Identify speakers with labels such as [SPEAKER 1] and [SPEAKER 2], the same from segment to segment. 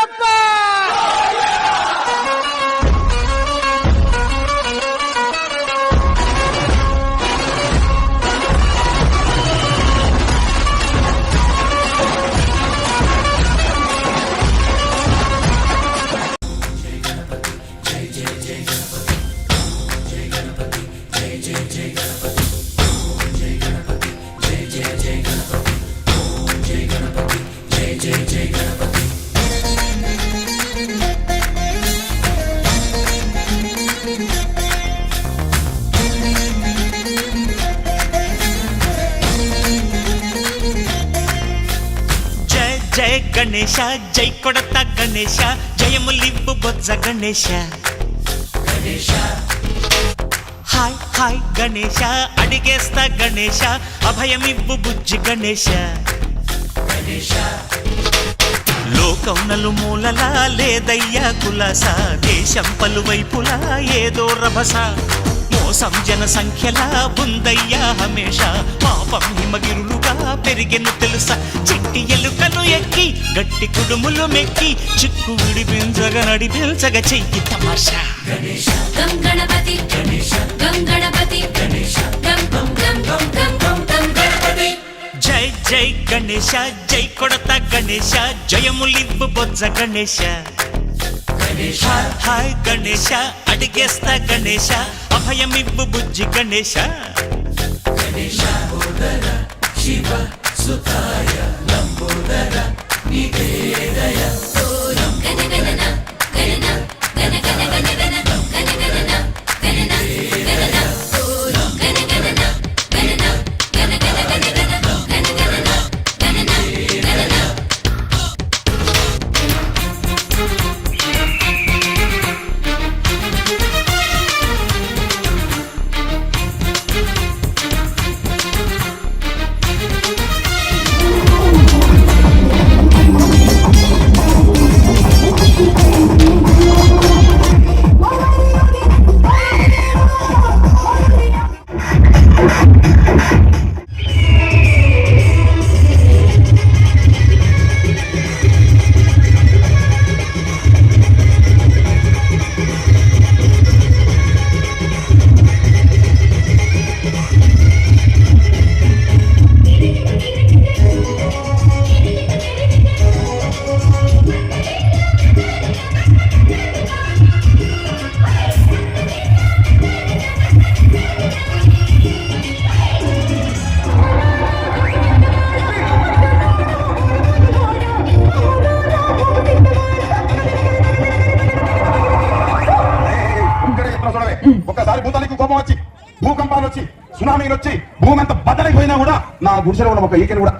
[SPEAKER 1] గణప
[SPEAKER 2] జయ గణేశ జై కొడత గణేశ జయములివ్వు బొజ్జ Ganesha hi hi Ganesha అడిగేస్తా Ganesha అభయమివ్వు బుజ్జి గణేశ లోకం నలుమూలలా లేదయ్యా కులాస దేశం పలువైపులా ఏదో రభస మోసం జన సంఖ్యలా ఉందయ్యా హమేష పాపం హిమగిరులుగా పెరిగెను తెలుసా చిట్టి ఎలుకలు ఎక్కి గట్టి కుడుములు మెక్కి చిక్కు విడిపించగా నడిపించగా చెయ్యి తమాషా
[SPEAKER 3] గం గణపతి గం గణపతి గం గం గం గం గం గం గం గణపతి
[SPEAKER 2] జై జై గణేశ జై కొడత గణేశ జయములివ్వు బొజ్జ గణేశ హాయ్ గణేశ అడిగేస్తా గణేశ అభయమివ్వు బుజ్జి గణేశ శివ సుతాయ లంబోదర నివేదయ
[SPEAKER 3] గణ గణన గణన గణ గణ గణ గణ గణ గణన గణన గణన గణ గణన గణన గణ గణ గణ గణ గణ గణన గణన గణన
[SPEAKER 4] ఒక్కసారి భూతానికి కోపం వచ్చి భూకంపాలు వచ్చి సునామీలు వచ్చి భూమి అంతా బద్దలైపోయినా కూడా నా గుడిసెలో ఉన్న ఒక ఈకెన్ కూడా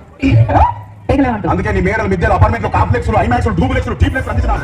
[SPEAKER 4] అందుకే నీ మేడలు మిద్దెలు అపార్ట్మెంట్లు కాంప్లెక్స్ ఐమాక్స్ డూప్లెక్స్ టీప్లెక్స్ అందించిన